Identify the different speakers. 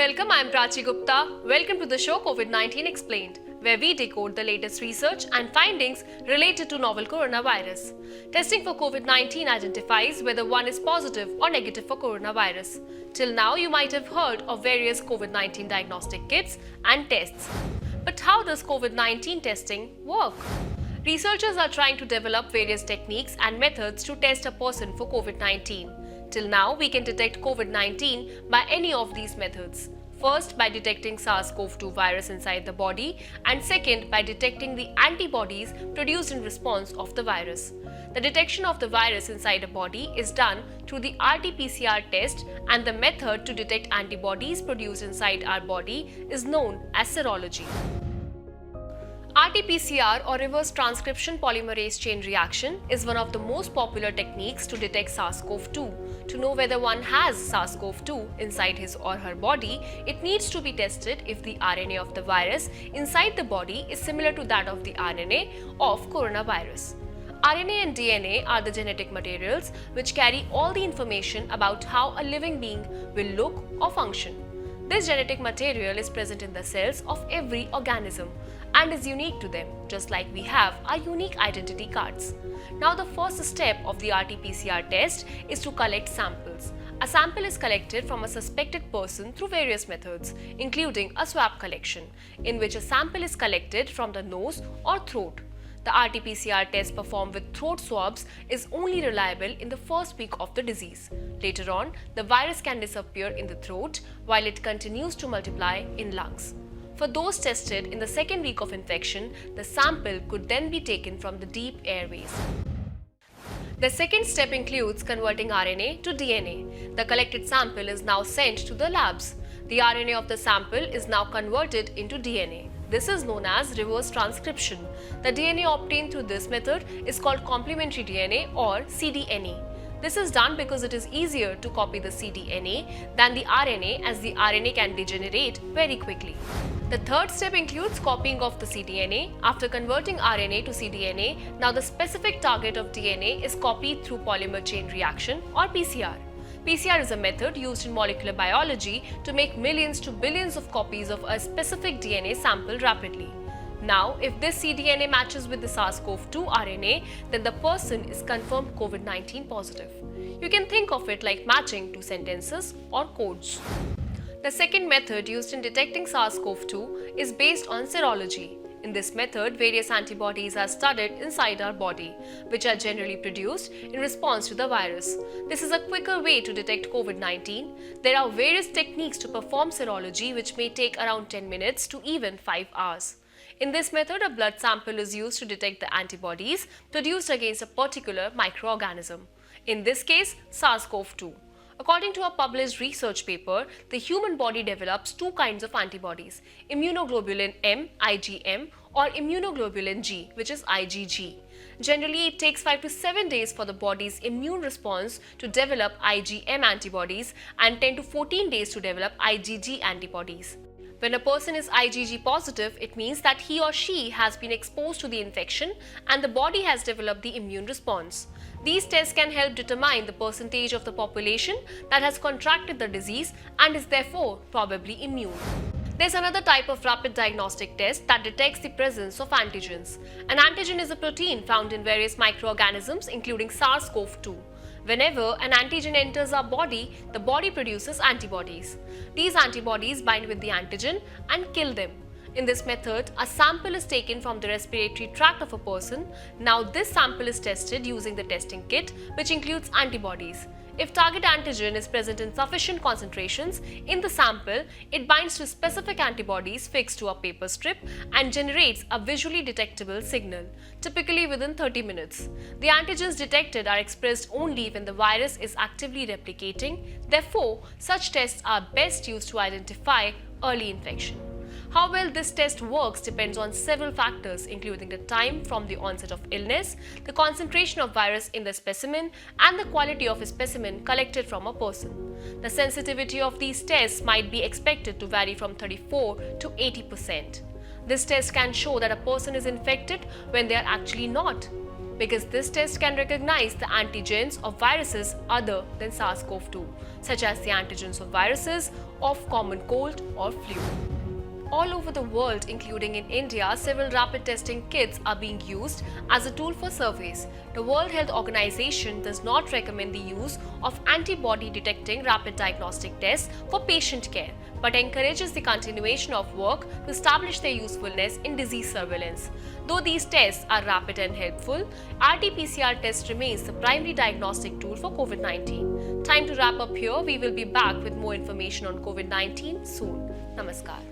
Speaker 1: welcome. I'm Prachi Gupta. Welcome to the show COVID-19 Explained, where we decode the latest research and findings related to novel coronavirus. Testing for COVID-19 identifies whether one is positive or negative for coronavirus. Till now, you might have heard of various COVID-19 diagnostic kits and tests. But how does COVID-19 testing work? Researchers are trying to develop various techniques and methods to test a person for COVID-19. Till now, we can detect COVID-19 by any of these methods. First, by detecting SARS-CoV-2 virus inside the body, and second, by detecting the antibodies produced in response of the virus. The detection of the virus inside a body is done through the RT-PCR test, and the method to detect antibodies produced inside our body is known as serology. RT-PCR or reverse transcription polymerase chain reaction is one of the most popular techniques to detect SARS-CoV-2. To know whether one has SARS-CoV-2 inside his or her body, it needs to be tested if the RNA of the virus inside the body is similar to that of the RNA of coronavirus. RNA and DNA are the genetic materials which carry all the information about how a living being will look or function. This genetic material is present in the cells of every organism and is unique to them, just like we have our unique identity cards. Now, the first step of the RT-PCR test is to collect samples. A sample is collected from a suspected person through various methods, including a swab collection, in which a sample is collected from the nose or throat. The RT-PCR test performed with throat swabs is only reliable in the first week of the disease. Later on, the virus can disappear in the throat while it continues to multiply in lungs. For those tested in the second week of infection, the sample could then be taken from the deep airways. The second step includes converting RNA to DNA. The collected sample is now sent to the labs. The RNA of the sample is now converted into DNA. This is known as reverse transcription. The DNA obtained through this method is called complementary DNA or cDNA. This is done because it is easier to copy the cDNA than the RNA, as the RNA can degenerate very quickly. The third step includes copying of the cDNA. After converting RNA to cDNA, now the specific target of DNA is copied through polymer chain reaction or PCR. PCR is a method used in molecular biology to make millions to billions of copies of a specific DNA sample rapidly. Now, if this cDNA matches with the SARS-CoV-2 RNA, then the person is confirmed COVID-19 positive. You can think of it like matching two sentences or codes. The second method used in detecting SARS-CoV-2 is based on serology. In this method, various antibodies are studied inside our body, which are generally produced in response to the virus. This is a quicker way to detect COVID-19. There are various techniques to perform serology which may take around 10 minutes to even 5 hours. In this method, a blood sample is used to detect the antibodies produced against a particular microorganism. In this case, SARS-CoV-2. According to a published research paper, the human body develops two kinds of antibodies, immunoglobulin M, IgM, or immunoglobulin G, which is IgG. Generally, it takes 5 to 7 days for the body's immune response to develop IgM antibodies and 10 to 14 days to develop IgG antibodies. When a person is IgG positive, it means that he or she has been exposed to the infection and the body has developed the immune response. These tests can help determine the percentage of the population that has contracted the disease and is therefore probably immune. There's another type of rapid diagnostic test that detects the presence of antigens. An antigen is a protein found in various microorganisms, including SARS-CoV-2. Whenever an antigen enters our body, the body produces antibodies. These antibodies bind with the antigen and kill them. In this method, a sample is taken from the respiratory tract of a person. Now, this sample is tested using the testing kit, which includes antibodies. If target antigen is present in sufficient concentrations in the sample, it binds to specific antibodies fixed to a paper strip and generates a visually detectable signal, typically within 30 minutes. The antigens detected are expressed only when the virus is actively replicating. Therefore, such tests are best used to identify early infection. How well this test works depends on several factors, including the time from the onset of illness, the concentration of virus in the specimen, and the quality of a specimen collected from a person. The sensitivity of these tests might be expected to vary from 34 to 80%. This test can show that a person is infected when they are actually not. because this test can recognize the antigens of viruses other than SARS-CoV-2, such as the antigens of viruses of common cold or flu. All over the world, including in India, several rapid testing kits are being used as a tool for surveys. The World Health Organization does not recommend the use of antibody detecting rapid diagnostic tests for patient care, but encourages the continuation of work to establish their usefulness in disease surveillance. Though these tests are rapid and helpful, RT-PCR test remains the primary diagnostic tool for COVID-19. Time to wrap up here. We will be back with more information on COVID-19 soon. Namaskar.